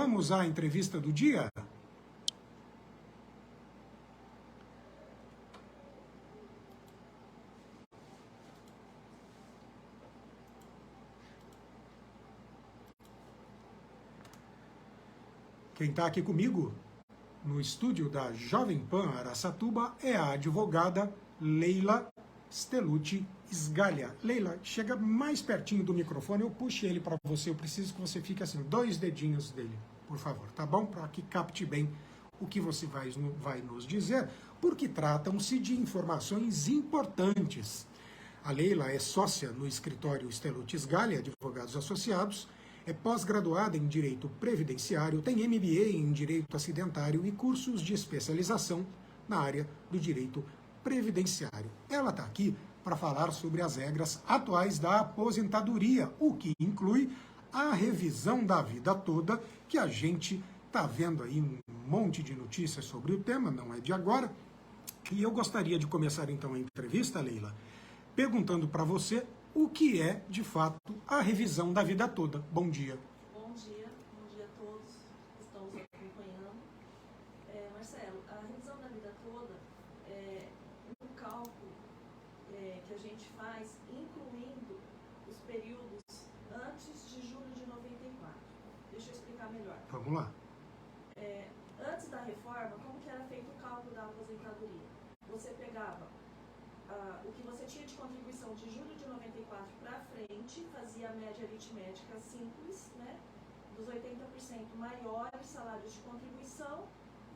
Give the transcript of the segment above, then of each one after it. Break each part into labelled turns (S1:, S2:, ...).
S1: Vamos à entrevista do dia? Quem está aqui comigo, no estúdio da Jovem Pan Araçatuba, é a advogada Leila Stellucci Sgaglia. Leila, chega mais pertinho do microfone, eu puxo ele para você, eu preciso que você fique assim, 2 dedinhos dele, por favor, tá bom? Para que capte bem o que você vai nos dizer, porque tratam-se de informações importantes. A Leila é sócia no escritório Stellucci Sgaglia, Advogados Associados, é pós-graduada em Direito Previdenciário, tem MBA em Direito Acidentário e cursos de especialização na área do Direito Previdenciário. Ela está aqui para falar sobre as regras atuais da aposentadoria, o que inclui a revisão da vida toda, que a gente está vendo aí um monte de notícias sobre o tema, não é de agora. E eu gostaria de começar então a entrevista, Leila, perguntando para você o que é, de fato, a revisão da vida toda. Bom dia.
S2: Bom dia a todos que estão nos acompanhando. Marcelo, a revisão da vida toda é um cálculo que a gente faz incluindo os períodos antes de julho de 94. Deixa eu explicar melhor.
S1: Vamos lá.
S2: Antes da reforma, como que era feito o cálculo da aposentadoria? Você pegava o que você tinha de contribuição de julho de 94 para frente, fazia a média aritmética simples, né, dos 80% maiores salários de contribuição,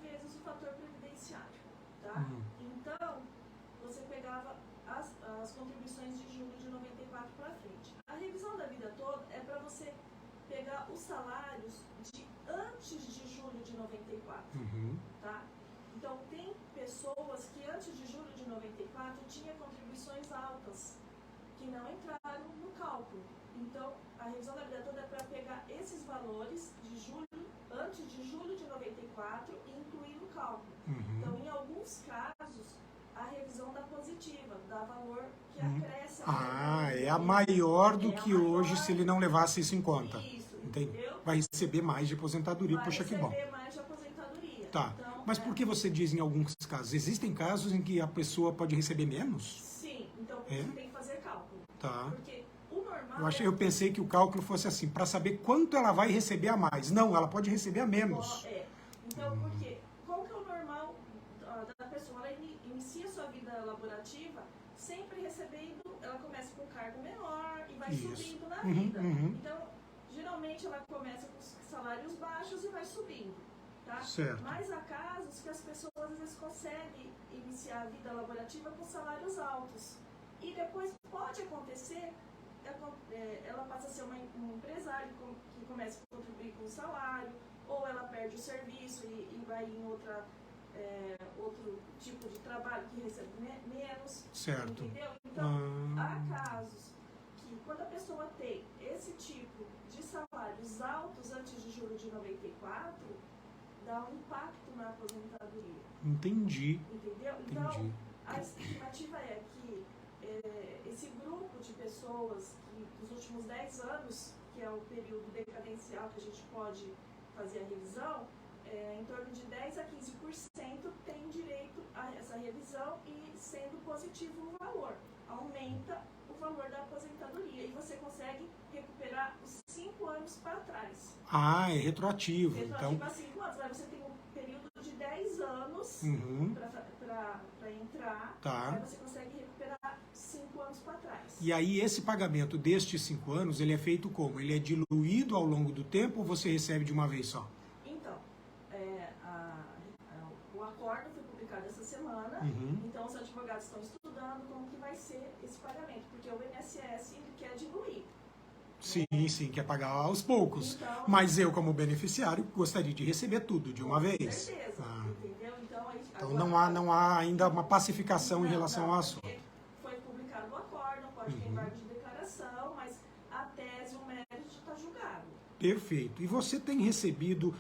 S2: vezes o fator previdenciário, tá? Então, você pegava as contribuições de julho de 94 para frente. A revisão da vida toda é para você pegar os salários de antes de julho de 94, tá? Então, tem pessoas que antes de julho de 94 tinham contribuições altas, que não entraram no cálculo. Então, a revisão da vida toda é para pegar esses valores de julho, antes de julho de 94 e incluir no cálculo. Então, em alguns casos, a revisão dá positiva, dá valor que acresce.
S1: É a maior do que hoje se ele não levasse isso em conta.
S2: Isso,
S1: entendeu? Vai receber mais de aposentadoria, poxa, que bom.
S2: Vai receber mais de aposentadoria.
S1: Tá.
S2: Então,
S1: mas por que você diz em alguns casos? Existem casos em que a pessoa pode receber menos?
S2: Sim, então você tem que fazer cálculo.
S1: Tá.
S2: Porque o normal...
S1: Eu pensei que o cálculo fosse assim, para saber quanto ela vai receber a mais. Não, ela pode receber a menos.
S2: Então, porque qual que é o normal da pessoa? Ela inicia sua vida laborativa sempre recebendo, ela começa com um cargo menor e vai subindo na vida. Então, geralmente ela começa com salários baixos e vai subindo. Tá?
S1: Certo.
S2: Mas há casos que as pessoas às vezes conseguem iniciar a vida laborativa com salários altos. E depois pode acontecer, ela passa a ser uma empresária que começa a contribuir com o salário, ou ela perde o serviço e vai em outro tipo de trabalho que recebe menos.
S1: Certo.
S2: Entendeu? Então, há casos que quando a pessoa tem esse tipo de salários altos antes de julho de 94, dá um impacto na aposentadoria.
S1: Entendi.
S2: Entendeu? Então, a estimativa é que esse grupo de pessoas que nos últimos 10 anos, que é o período decadencial que a gente pode fazer a revisão, em torno de 10 a 15% tem direito a essa revisão e sendo positivo o valor. Aumenta o valor da aposentadoria e você consegue recuperar os 5 anos para trás.
S1: É retroativo.
S2: Retroativo
S1: Então...
S2: a 5 anos. Aí você tem um período de 10 anos para entrar, aí você consegue recuperar 5 anos para trás.
S1: E aí esse pagamento destes 5 anos, ele é feito como? Ele é diluído ao longo do tempo ou você recebe de uma vez só?
S2: Então, o acordo foi publicado essa semana, então os advogados estão estudando como que vai ser esse pagamento, porque o INSS ele quer diluir.
S1: Sim, quer pagar aos poucos.
S2: Então,
S1: mas eu, como beneficiário, gostaria de receber tudo de uma vez.
S2: Com certeza, entendeu?
S1: Então não há ainda uma pacificação em relação ao assunto.
S2: Foi publicado o acordo, pode ter embargo de declaração, mas a tese, o mérito está julgado.
S1: Perfeito. E você tem recebido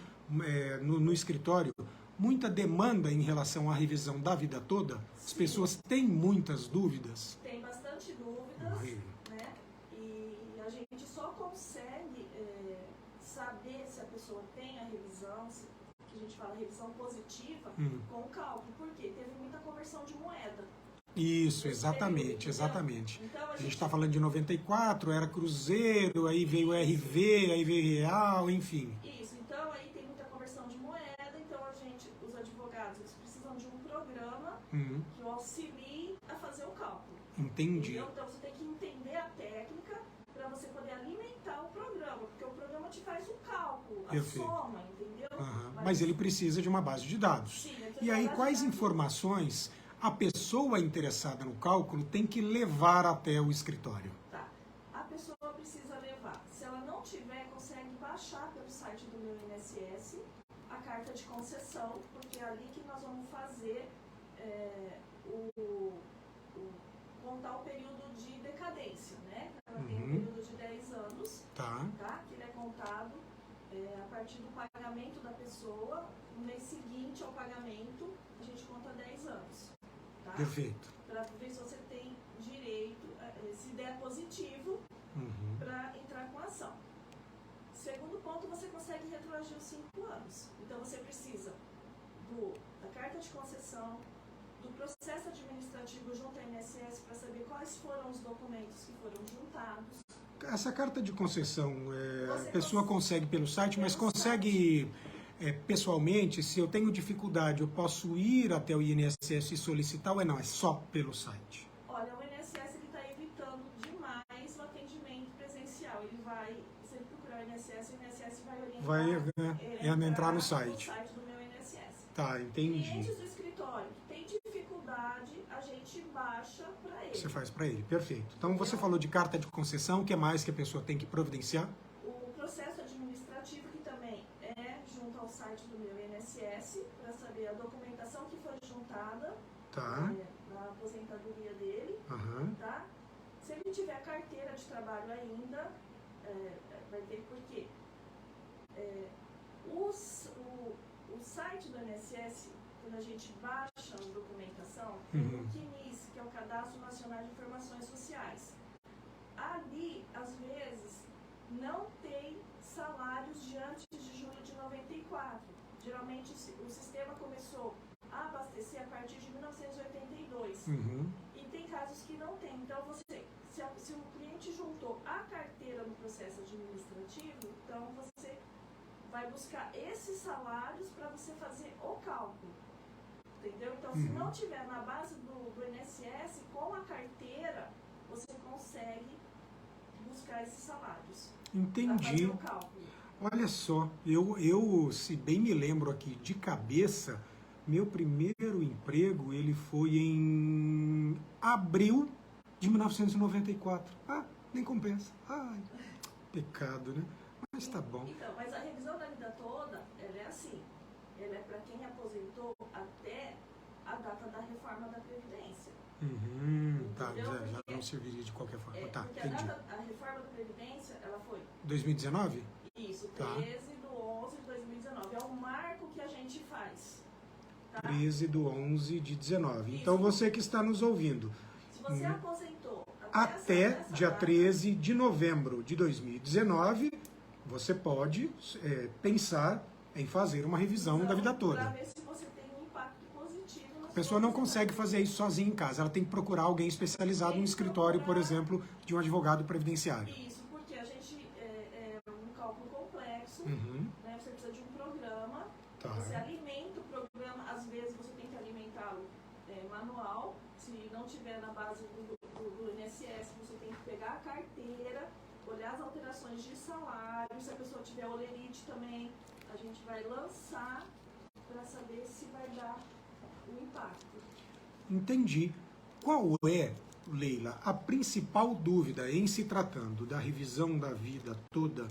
S1: no escritório muita demanda em relação à revisão da vida toda? As pessoas têm muitas dúvidas?
S2: Tem bastante dúvidas, né? E a gente só consegue saber se a pessoa tem a revisão revisão, que a gente fala revisão positiva, com o cálculo. Por quê? Teve muita conversão de moeda.
S1: Isso, exatamente, exatamente.
S2: Então,
S1: A gente está falando de 94, era Cruzeiro, aí veio o RV, aí veio Real, enfim.
S2: Isso, então aí tem muita conversão de moeda, então os advogados, eles precisam de um programa que auxilie a fazer o cálculo.
S1: Entendi.
S2: Entendeu? Então você tem que entender a técnica para você poder alimentar o programa, porque o programa te faz o cálculo, a soma, entendeu?
S1: Mas ele precisa de uma base de dados.
S2: Sim,
S1: e aí, quais informações a pessoa interessada no cálculo tem que levar até o escritório?
S2: Tá. A pessoa precisa levar. Se ela não tiver, consegue baixar pelo site do meu INSS a carta de concessão, porque é ali que nós vamos fazer contar o período de decadência, né? Ela tem um período de 10 anos, tá? Que ele é contado a partir do pagamento da pessoa. No mês seguinte ao pagamento, a gente conta 10 anos. Tá?
S1: Perfeito.
S2: Para ver se você tem direito, se der positivo, para entrar com a ação. Segundo ponto, você consegue retroagir os 5 anos. Então você precisa da carta de concessão, do processo administrativo junto à INSS para saber quais foram os documentos que foram juntados.
S1: Essa carta de concessão, a pessoa consegue pelo site, mas consegue pessoalmente, se eu tenho dificuldade, eu posso ir até o INSS e solicitar ou não? É só pelo site?
S2: Olha, o INSS está evitando demais o atendimento presencial. Ele vai, se ele procurar o INSS vai orientar
S1: entrar no site.
S2: No site do meu INSS.
S1: Tá, entendi.
S2: Clientes do escritório que tem dificuldade, a gente baixa para ele.
S1: Você faz para ele, perfeito. Então você falou de carta de concessão, o que mais que a pessoa tem que providenciar?
S2: O processo administrativo, que também é junto ao site do meu INSS, para saber a documentação que foi juntada na aposentadoria dele. Tá? Se ele tiver carteira de trabalho ainda, vai ter, porque o site do INSS, quando a gente baixa a documentação, tem o CNIS, que é o Cadastro Nacional de Informações Sociais. Ali, às vezes, não tem salários de antes de julho de 94. Geralmente, o sistema começou a abastecer a partir de 1982. E tem casos que não tem. Então, se o cliente juntou a carteira no processo administrativo, então você vai buscar esses salários para você fazer o cálculo. Entendeu? Então, se não tiver na base do INSS, com a carteira, você consegue buscar esses salários.
S1: Entendi.
S2: Para fazer o cálculo.
S1: Olha só, eu, se bem me lembro aqui de cabeça, meu primeiro emprego, ele foi em abril de 1994. Nem compensa. Ai, pecado, né? Mas tá bom.
S2: Então, mas a revisão da vida toda, ela é assim. Ela é para quem aposentou até a data da reforma da Previdência.
S1: Tá, já não serviria de qualquer forma. Tá,
S2: porque
S1: entendi.
S2: a reforma da Previdência, ela foi...
S1: 2019?
S2: Isso, 13/11/2019. É o marco que a gente faz. Tá?
S1: 13/11/19. Então, você que está nos ouvindo,
S2: se você aposentou
S1: até dia 13 de novembro de 2019, você pode pensar em fazer uma revisão da vida toda.
S2: Para ver se você tem um impacto positivo na
S1: A pessoa não consegue fazer isso sozinha em casa. Ela tem que procurar alguém especializado no escritório, por exemplo, de um advogado previdenciário.
S2: Isso, porque a gente é um cálculo complexo, né? Você precisa de um programa, você alimenta o programa, às vezes você tem que alimentá-lo manual, se não tiver na base do INSS, você tem que pegar a carteira, olhar as alterações de salário, se a pessoa tiver olerite também, a gente vai lançar para saber se vai dar o impacto.
S1: Entendi. Qual é, Leila, a principal dúvida em se tratando da revisão da vida toda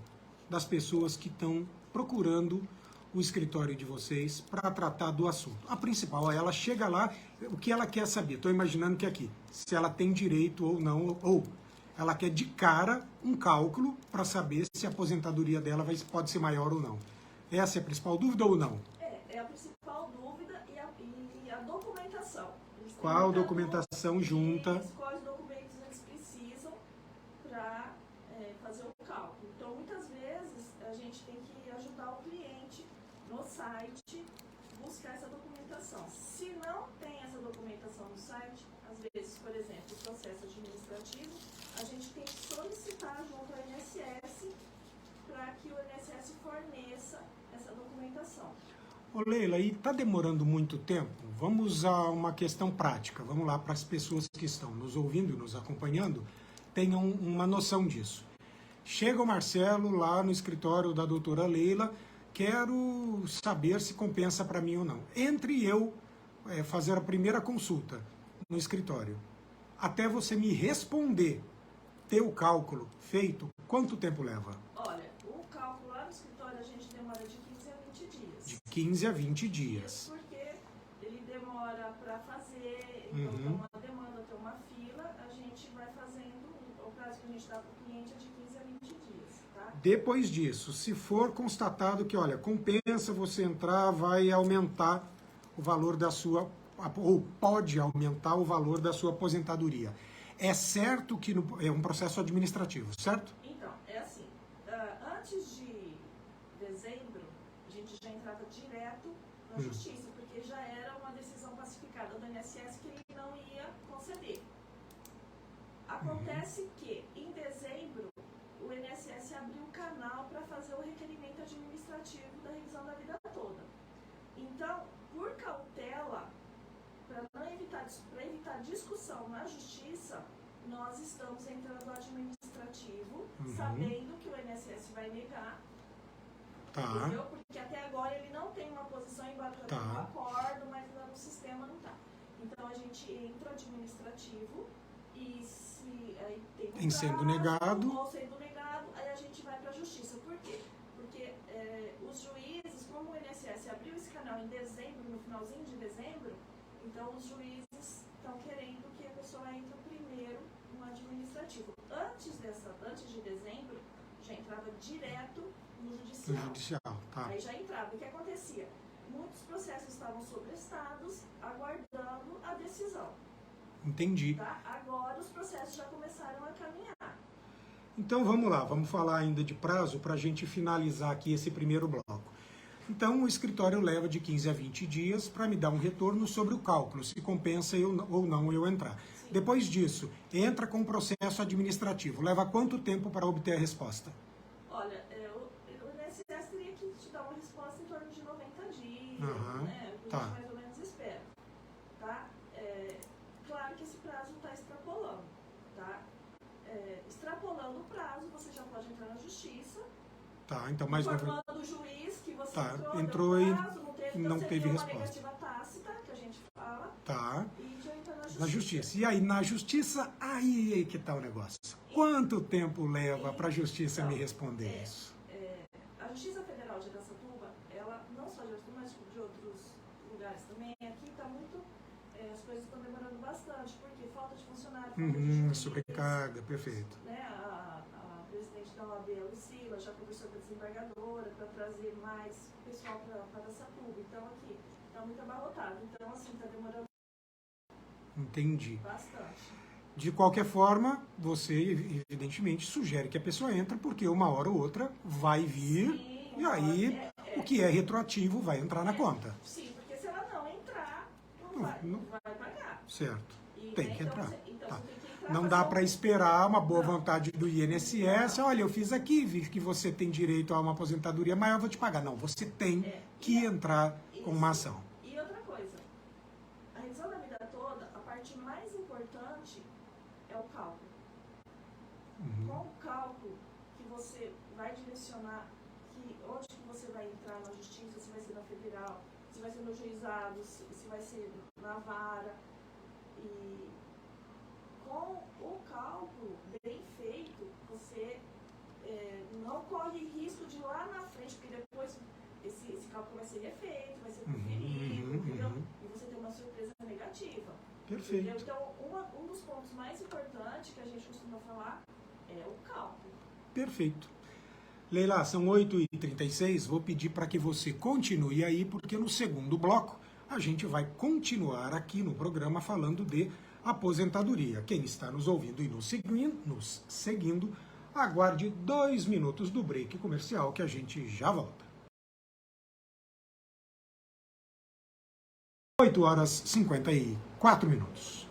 S1: das pessoas que estão procurando o escritório de vocês para tratar do assunto? A principal, ela chega lá, o que ela quer saber? Estou imaginando que aqui, se ela tem direito ou não, ou ela quer de cara um cálculo para saber se a aposentadoria dela pode ser maior ou não. Essa é a principal dúvida ou não?
S2: É a principal dúvida e a documentação.
S1: Qual documentação junta?
S2: Quais documentos eles precisam fazer o cálculo. Então, muitas vezes, a gente tem que ajudar o cliente site buscar essa documentação. Se não tem essa documentação no site, às vezes, por exemplo, o processo administrativo, a gente tem que solicitar junto ao INSS para que o INSS forneça essa documentação.
S1: Ô Leila, e está demorando muito tempo? Vamos a uma questão prática. Vamos lá para as pessoas que estão nos ouvindo e nos acompanhando tenham uma noção disso. Chega o Marcelo lá no escritório da doutora Leila, quero saber se compensa para mim ou não. Entre eu fazer a primeira consulta no escritório, até você me responder, ter o cálculo feito, quanto tempo leva?
S2: Olha, o cálculo lá no escritório a gente demora de 15 a 20 dias.
S1: De 15 a 20 dias.
S2: Porque ele demora para fazer, então tem uma demanda, tem uma fila, a gente vai fazendo, o prazo que a gente dá para o cliente é de 15 a 20 dias, tá?
S1: Depois disso, se for constatado que, olha, compensa você entrar, vai aumentar o valor da sua, ou pode aumentar o valor da sua aposentadoria. É certo que é um processo administrativo, certo?
S2: Então, é assim, antes de dezembro, a gente já entrava direto na justiça, porque já era uma decisão pacificada do INSS que ele não ia conceder. Acontece que, em dezembro, o INSS abriu o canal para fazer o requerimento administrativo da revisão da vida toda. Então, por cautela, para evitar discussão na justiça, nós estamos entrando no administrativo, sabendo que o INSS vai negar, entendeu? Porque até agora ele não tem uma posição, embora já tenha um acordo, mas lá no sistema não está. Então a gente entra administrativo e se aí tem um
S1: sendo negado,
S2: ou sendo negado, aí a gente vai para a justiça. Por quê? Porque os juízes, como o INSS abriu esse canal em dezembro, no finalzinho de dezembro, então os juízes estão querendo que a pessoa entre primeiro no administrativo. Antes de dezembro, já entrava direto no judicial. Aí já entrava. O que acontecia? Muitos processos estavam sobrestados, aguardando a decisão.
S1: Entendi.
S2: Tá? Agora os processos já começaram a caminhar.
S1: Então vamos lá, vamos falar ainda de prazo para a gente finalizar aqui esse primeiro bloco. Então o escritório leva de 15 a 20 dias para me dar um retorno sobre o cálculo, se compensa ou não eu entrar. Sim. Depois disso, entra com o processo administrativo. Leva quanto tempo para obter a resposta?
S2: Olha, o INSS teria que te dar uma resposta em torno de 90 dias, né? O que a gente mais ou menos espera. Tá? Claro que esse prazo está extrapolando. Tá? Extrapolando o prazo, você já pode entrar na justiça.
S1: Tá, então mais
S2: informando o juiz que você
S1: entrou e
S2: prazo, não teve
S1: resposta.
S2: Uma negativa tácita, que a gente fala.
S1: Tá.
S2: E já entra
S1: na justiça. E aí, na justiça, aí que tá o negócio. Quanto tempo leva para a justiça me responder isso?
S2: A Justiça Federal de Araçatuba, ela não só de Araçatuba, mas de outros lugares também, aqui está muito, as coisas estão demorando bastante, porque falta de funcionário, falta de juiz,
S1: sobrecarga, perfeito.
S2: Né, a presidente da OAB, a Lucila, já conversou com a desembargadora para trazer mais pessoal para Araçatuba. Então, aqui está muito abarrotado. Então, assim, está demorando.
S1: Entendi.
S2: Bastante.
S1: De qualquer forma, você, evidentemente, sugere que a pessoa entre, porque uma hora ou outra vai vir, sim, e aí o que é retroativo vai entrar na conta.
S2: Sim, porque se ela não entrar, não vai pagar.
S1: Certo.
S2: E,
S1: tem que entrar.
S2: Então,
S1: tá.
S2: você tem que entrar.
S1: Não dá para esperar uma boa vontade do INSS. Olha, eu fiz aqui, vi que você tem direito a uma aposentadoria maior, eu vou te pagar. Não, você tem que entrar com uma ação.
S2: E outra coisa, a revisão da vida toda, a parte mais importante é o cálculo. Com o cálculo que você vai direcionar onde que você vai entrar na justiça, se vai ser na federal, se vai ser no juizado, se vai ser na vara. E com o cálculo bem feito, você não corre risco de lá na frente, porque depois esse cálculo vai ser refeito, vai ser conferido, entendeu? E você tem uma surpresa negativa.
S1: Perfeito.
S2: Entendeu? Então, um dos pontos mais importantes que a gente costuma falar é o cálculo.
S1: Perfeito. Leila, são 8h36, vou pedir para que você continue aí, porque no segundo bloco a gente vai continuar aqui no programa falando de aposentadoria. Quem está nos ouvindo e nos seguindo, aguarde 2 minutos do break comercial que a gente já volta. 8h54.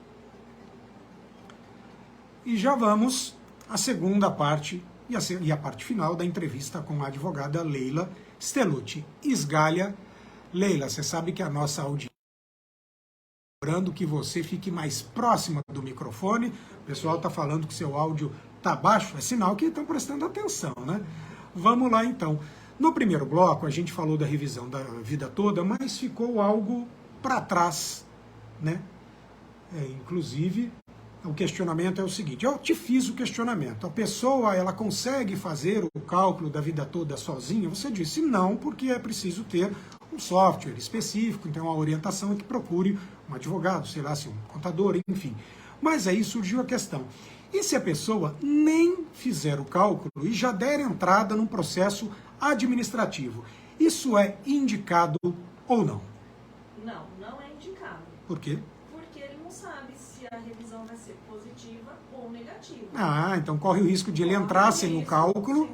S1: E já vamos à segunda parte e a parte final da entrevista com a advogada Leila Stellucci Sgaglia. Leila, você sabe que a nossa audiência, lembrando que você fique mais próxima do microfone, o pessoal está falando que seu áudio está baixo, é sinal que estão prestando atenção, né? Vamos lá então. No primeiro bloco a gente falou da revisão da vida toda, mas ficou algo para trás, né? Inclusive, o questionamento é o seguinte, eu te fiz o questionamento, a pessoa ela consegue fazer o cálculo da vida toda sozinha? Você disse não, porque é preciso ter um software específico, então a orientação é que procure um advogado, sei lá, um contador, enfim. Mas aí surgiu a questão, e se a pessoa nem fizer o cálculo e já der entrada num processo administrativo, isso é indicado ou não?
S2: Não, não é indicado.
S1: Por quê?
S2: Porque ele não sabe se a revisão vai ser positiva ou negativa.
S1: Ah, então corre o risco de ele entrar sem o cálculo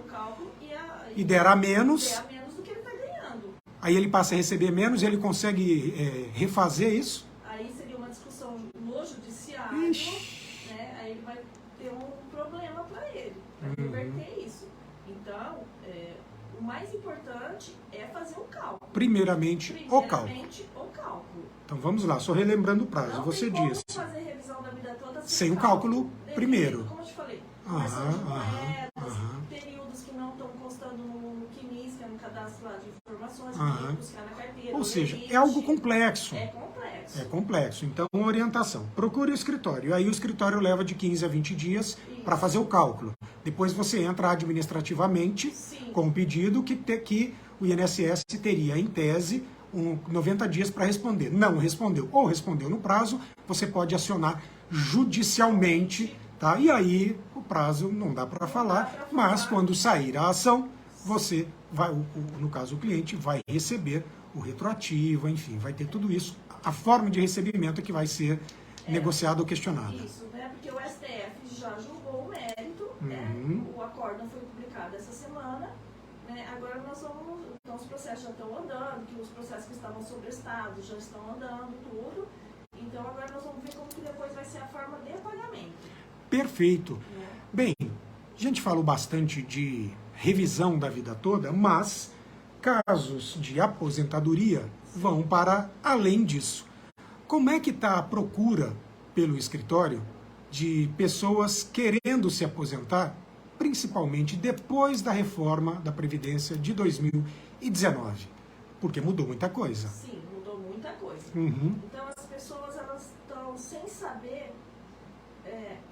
S1: e der a menos
S2: do que ele está ganhando.
S1: Aí ele passa a receber menos e ele consegue refazer isso?
S2: Aí seria uma discussão no judiciário, né? Aí ele vai ter um problema para ele, para reverter isso. Então, o mais importante é fazer o cálculo.
S1: Primeiramente o cálculo. Então vamos lá, só relembrando o prazo.
S2: Não
S1: você
S2: tem
S1: disse.
S2: como fazer revisão da vida toda
S1: sem o cálculo primeiro.
S2: Como eu te falei, períodos que não estão constando no QMIS, que é no cadastro lá de informações, que buscar na carteira.
S1: Ou seja, é algo complexo.
S2: É complexo.
S1: É complexo. Então, orientação. Procure o escritório. Aí o escritório leva de 15 a 20 dias para fazer o cálculo. Depois você entra administrativamente com o pedido que o INSS teria, em tese, 90 dias para responder. Não respondeu ou respondeu no prazo, você pode acionar judicialmente, tá? E aí o prazo não dá para falar, mas quando sair a ação, você vai, no caso o cliente, vai receber o retroativo, enfim, vai ter tudo isso. A forma de recebimento é que vai ser negociada ou questionada.
S2: Isso, né? Porque o STF já julgou o mérito, né? O acórdão foi publicado essa semana, né? Agora nós vamos, então os processos já estão andando, que os processos que estavam sobrestados já estão andando, tudo. Então agora nós vamos ver como que depois vai ser a forma de pagamento.
S1: Perfeito. Bem, a gente falou bastante de revisão da vida toda, mas casos de aposentadoria vão para além disso. Como é que está a procura pelo escritório de pessoas querendo se aposentar, principalmente depois da reforma da Previdência de 2019? Porque mudou muita coisa.
S2: Sim, mudou muita coisa. Então as pessoas elas estão sem saber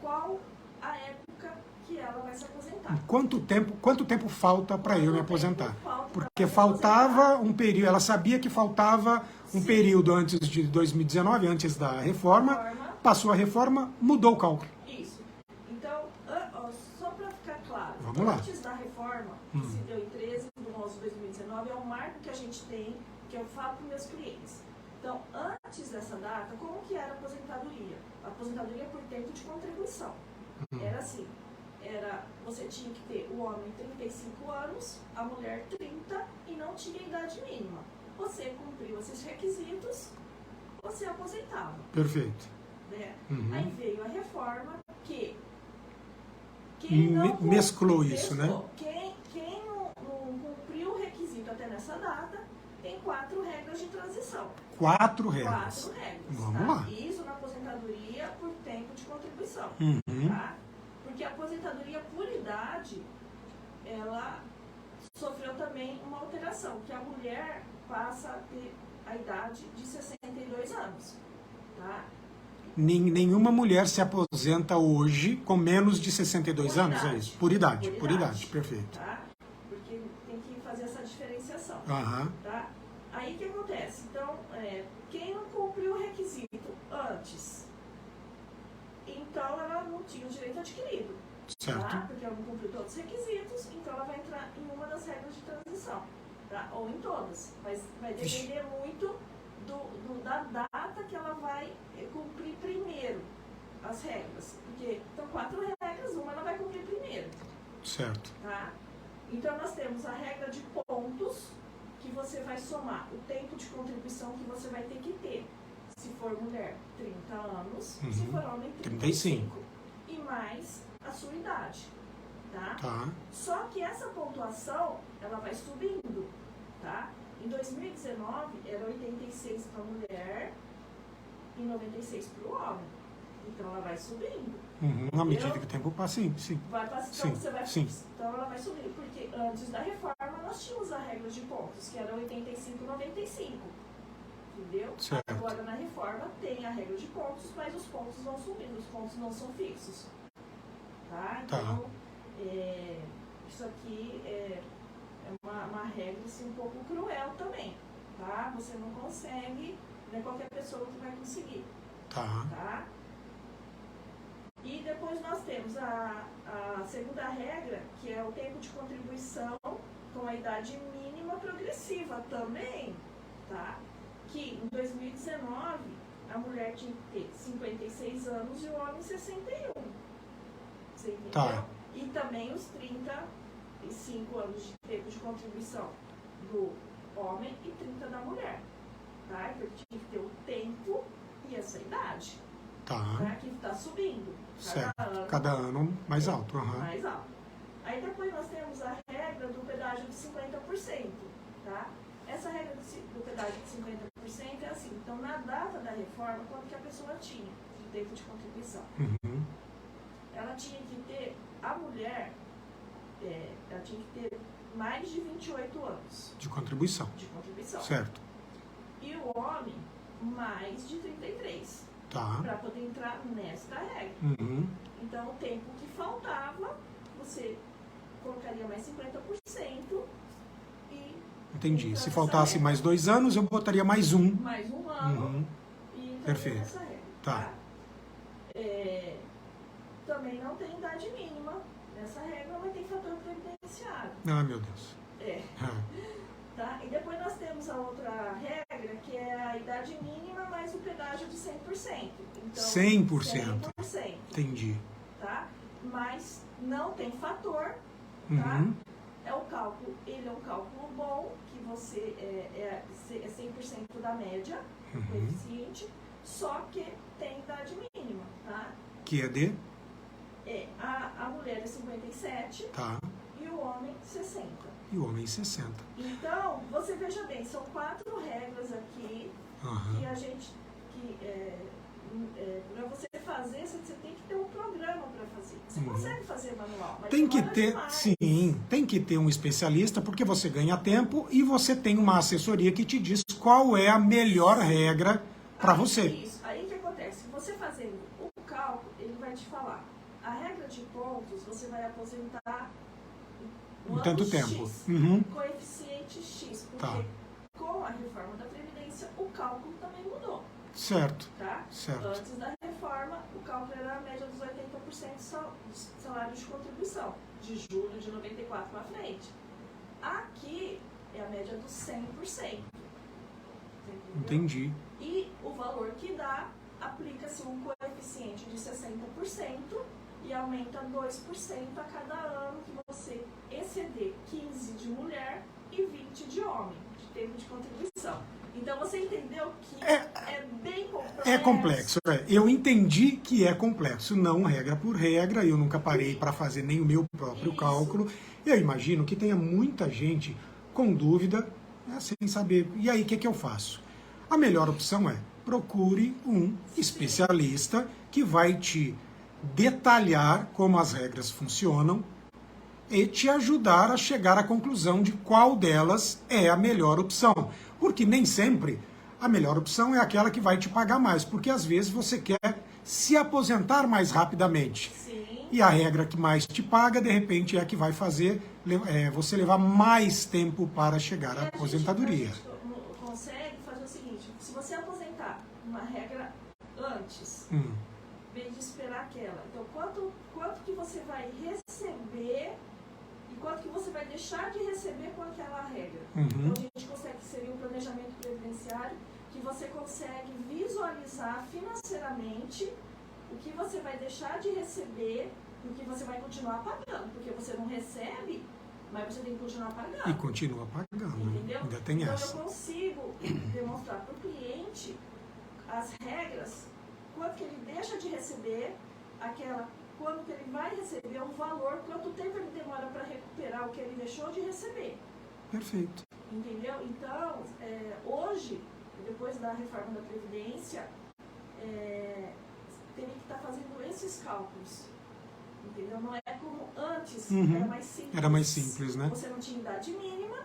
S2: qual a época que ela vai se aposentar.
S1: Quanto tempo falta para eu me aposentar? Porque faltava um período, ela sabia que faltava um período antes de 2019, antes da reforma, passou a reforma, mudou o cálculo.
S2: Isso. Então, só para ficar claro, antes da reforma, que se deu em 13 de 11 de 2019, é um marco que a gente tem, que eu falo para meus clientes. Então, antes dessa data, como que era a aposentadoria? A aposentadoria por tempo de contribuição. Era assim, você tinha que ter o homem 35 anos, a mulher 30 e não tinha idade mínima. Você cumpriu esses requisitos, você aposentava.
S1: Perfeito.
S2: Né? Aí veio a reforma que
S1: mesclou isso, né?
S2: Quem não cumpriu o requisito até nessa data, tem 4 regras de transição.
S1: 4 regras.
S2: 4 regras.
S1: Vamos lá.
S2: Isso na aposentadoria por tempo de contribuição. Tá? Porque a aposentadoria por idade, ela sofreu também uma alteração, que a mulher passa a ter a idade de 62 anos. Tá?
S1: Nenhuma mulher se aposenta hoje com menos de 62 anos, é isso? Por idade, perfeito.
S2: Tá? Porque tem que fazer essa diferenciação. Tá? Aí o que acontece? Então, quem não cumpriu o requisito antes, então ela não tinha o direito adquirido.
S1: Certo.
S2: Tá? Porque ela não cumpriu todos os requisitos, então ela vai entrar em uma das regras de transição. Tá? Ou em todas. Mas vai depender muito da data que ela vai cumprir primeiro as regras. Porque são 4 regras, uma ela vai cumprir primeiro.
S1: Certo.
S2: Tá? Então nós temos a regra de pontos, que você vai somar o tempo de contribuição que você vai ter que ter. se for mulher, 30 anos, se
S1: Uhum.
S2: for homem, 35. E mais a sua idade, tá?
S1: Tá.
S2: Só que essa pontuação, ela vai subindo, tá? Em 2019, era 86 para a mulher e 96 para o homem. Então, ela vai subindo.
S1: Uhum. À medida que o tempo passa, sim.
S2: Vai passando,
S1: Sim,
S2: você vai,
S1: sim.
S2: então ela vai subir, porque antes da reforma nós tínhamos a regra de pontos, que era 85 e 95, entendeu?
S1: Certo.
S2: Agora na reforma tem a regra de pontos, mas os pontos vão subindo, os pontos não são fixos, tá? Então, isso aqui é uma regra assim, um pouco cruel também, tá? Você não consegue, não é qualquer pessoa que vai conseguir, tá? E depois nós temos a segunda regra, que é o tempo de contribuição com a idade mínima progressiva também, tá? Que em 2019 a mulher tinha que ter 56 anos e o homem 61. Você entendeu?
S1: Tá.
S2: E também os 35 anos de tempo de contribuição do homem e 30 da mulher, tá? Porque tinha que ter o tempo e essa idade.
S1: Tá.
S2: Tá? Que está subindo.
S1: Certo. Cada ano mais alto. Uhum.
S2: Mais alto. Aí depois nós temos a regra do pedágio de 50%. Tá? Essa regra do pedágio de 50% é assim. Então, na data da reforma, quanto que a pessoa tinha de tempo de contribuição?
S1: Uhum.
S2: Ela tinha que ter, a mulher, ela tinha que ter mais de 28 anos.
S1: De contribuição.
S2: De contribuição.
S1: Certo.
S2: E o homem, mais de 33.
S1: Tá.
S2: Para poder entrar nesta regra.
S1: Uhum.
S2: Então, o tempo que faltava, você colocaria mais 50% e...
S1: Entendi. Se faltasse mais 2 anos, eu botaria mais um.
S2: Mais um ano
S1: Uhum.
S2: e entraria
S1: Perfeito.
S2: nessa regra.
S1: Tá.
S2: Também não tem idade mínima nessa regra, mas tem fator previdenciário.
S1: Ah, meu Deus.
S2: Tá? E depois nós temos a outra regra, que é a idade mínima mais o pedágio de 100%. Então,
S1: 100%.
S2: 100%.
S1: Entendi.
S2: Tá? Mas não tem fator, tá?
S1: Uhum.
S2: É o cálculo, ele é um cálculo bom, que você é 100% da média, coeficiente, só que tem idade mínima, tá?
S1: Que é de?
S2: A mulher é 57
S1: Tá.
S2: e o homem 60.
S1: E o homem 60.
S2: Então, você veja bem, são 4 regras aqui
S1: Uhum.
S2: que a gente, para você fazer, você tem que ter um programa para fazer. Você consegue fazer manual, mas
S1: Tem que
S2: demora
S1: ter,
S2: demais.
S1: sim, tem que ter um especialista, porque você ganha tempo e você tem uma assessoria que te diz qual é a melhor regra para você.
S2: Isso. Aí o que acontece? Você fazendo o cálculo, ele vai te falar. A regra de pontos, você vai aposentar
S1: Em tanto
S2: ano
S1: tempo.
S2: X,
S1: Uhum.
S2: coeficiente X, porque
S1: Tá.
S2: com a reforma da Previdência, o cálculo também mudou.
S1: Certo.
S2: Tá?
S1: Certo.
S2: Antes da reforma, o cálculo era a média dos 80% de salário de contribuição, de julho de 94 para frente. Aqui é a média dos 100%.
S1: Entendi.
S2: E o valor que dá, aplica-se um coeficiente de 60% e aumenta 2% a cada ano que você exceder 15 de mulher e 20 de homem, de tempo de contribuição. Então você entendeu que é bem complexo.
S1: É complexo. Eu entendi que é complexo, não regra por regra. Eu nunca parei para fazer nem o meu próprio cálculo. Eu imagino que tenha muita gente com dúvida, né, sem saber. E aí, o que eu faço? A melhor opção é procure um especialista que vai te detalhar como as regras funcionam e te ajudar a chegar à conclusão de qual delas é a melhor opção. Porque nem sempre a melhor opção é aquela que vai te pagar mais, porque às vezes você quer se aposentar mais rapidamente.
S2: Sim.
S1: E a regra que mais te paga, de repente, é a que vai fazer você levar mais tempo para chegar à aposentadoria.
S2: A gente consegue fazer o seguinte, se você aposentar uma regra antes, em vez de esperar aquela, então quanto que você vai receber e quanto que você vai deixar de receber com aquela regra. Então a gente consegue, seria um planejamento previdenciário que você consegue visualizar financeiramente o que você vai deixar de receber e o que você vai continuar pagando, porque você não recebe, mas você tem que continuar pagando.
S1: E continua pagando.
S2: Entendeu?
S1: Ainda tem
S2: então
S1: essa.
S2: eu consigo demonstrar para o cliente as regras, quanto que ele deixa de receber, quando que ele vai receber um valor, quanto tempo ele demora para recuperar o que ele deixou de receber.
S1: Perfeito.
S2: Entendeu? Então, hoje, depois da reforma da Previdência, teria que estar fazendo esses cálculos. Entendeu? Não é como antes, era mais simples.
S1: Era mais simples, né?
S2: Você não tinha idade mínima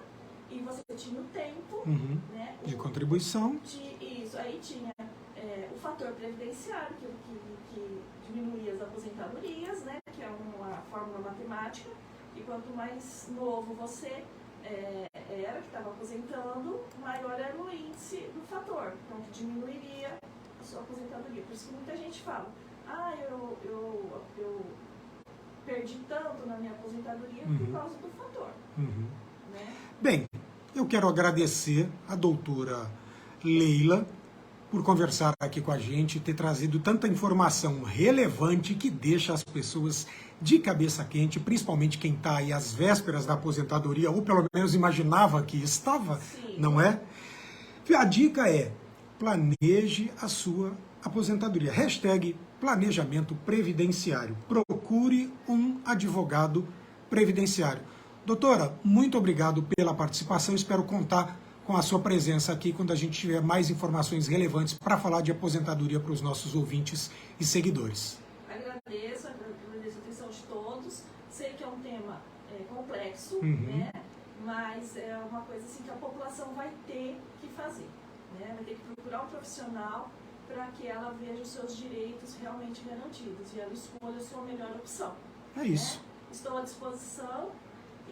S2: e você tinha o tempo, né?
S1: De contribuição.
S2: Isso, aí tinha o fator previdenciário, que diminuía as aposentadorias, né? Que é uma fórmula matemática, e quanto mais novo você era, que estava aposentando, maior era o índice do fator, então que diminuiria a sua aposentadoria. Por isso que muita gente fala, eu perdi tanto na minha aposentadoria por causa do fator. Né?
S1: Bem, eu quero agradecer a doutora Leila por conversar aqui com a gente, ter trazido tanta informação relevante que deixa as pessoas de cabeça quente, principalmente quem está aí às vésperas da aposentadoria, ou pelo menos imaginava que estava,
S2: Sim.
S1: Não é? A dica é, planeje a sua aposentadoria. # planejamento previdenciário. Procure um advogado previdenciário. Doutora, muito obrigado pela participação, espero contar com a sua presença aqui quando a gente tiver mais informações relevantes para falar de aposentadoria para os nossos ouvintes e seguidores.
S2: Agradeço a atenção de todos. Sei que é um tema complexo, né? Mas é uma coisa assim que a população vai ter que fazer, né? Vai ter que procurar um profissional para que ela veja os seus direitos realmente garantidos e ela escolha a sua melhor opção.
S1: É isso.
S2: Né? Estou à disposição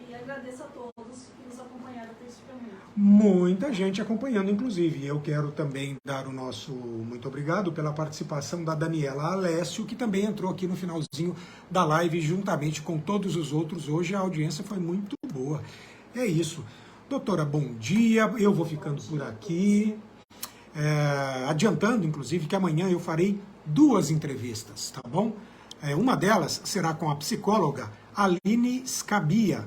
S2: e agradeço a todos que nos acompanharam principalmente.
S1: Muita gente acompanhando, inclusive. Eu quero também dar o nosso muito obrigado pela participação da Daniela Alessio, que também entrou aqui no finalzinho da live juntamente com todos os outros. Hoje a audiência foi muito boa. É isso. Doutora, bom dia. Eu vou ficando por aqui. Adiantando, inclusive, que amanhã eu farei 2 entrevistas, tá bom? Uma delas será com a psicóloga Aline Scabia,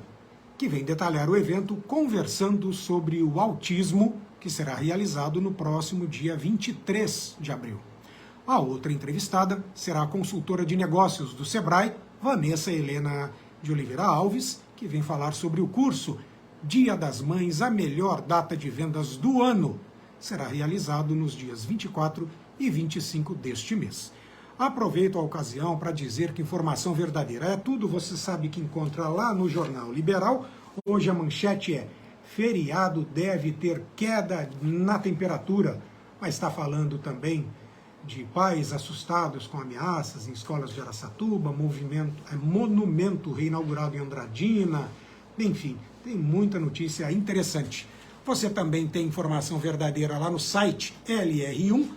S1: que vem detalhar o evento Conversando sobre o Autismo, que será realizado no próximo dia 23 de abril. A outra entrevistada será a consultora de negócios do Sebrae, Vanessa Helena de Oliveira Alves, que vem falar sobre o curso Dia das Mães, a melhor data de vendas do ano. Será realizado nos dias 24 e 25 deste mês. Aproveito a ocasião para dizer que informação verdadeira é tudo, você sabe que encontra lá no Jornal Liberal. Hoje a manchete é: feriado deve ter queda na temperatura, mas está falando também de pais assustados com ameaças em escolas de Araçatuba, monumento reinaugurado em Andradina, enfim, tem muita notícia interessante. Você também tem informação verdadeira lá no site lr1.com.br.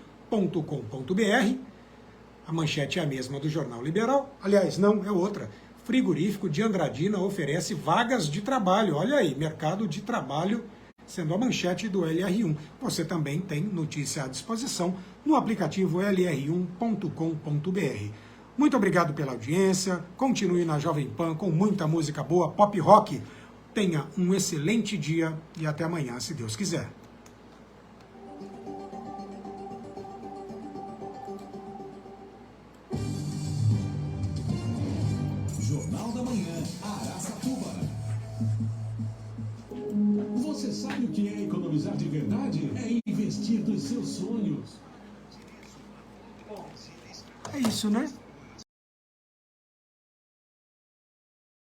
S1: A manchete é a mesma do Jornal Liberal. Aliás, não, é outra. Frigorífico de Andradina oferece vagas de trabalho. Olha aí, mercado de trabalho sendo a manchete do LR1. Você também tem notícia à disposição no aplicativo lr1.com.br. Muito obrigado pela audiência. Continue na Jovem Pan com muita música boa, pop rock. Tenha um excelente dia e até amanhã, se Deus quiser.
S3: Jornal da Manhã, Araçatuba. Você sabe o que é economizar de verdade? É investir nos seus sonhos.
S1: É isso, né?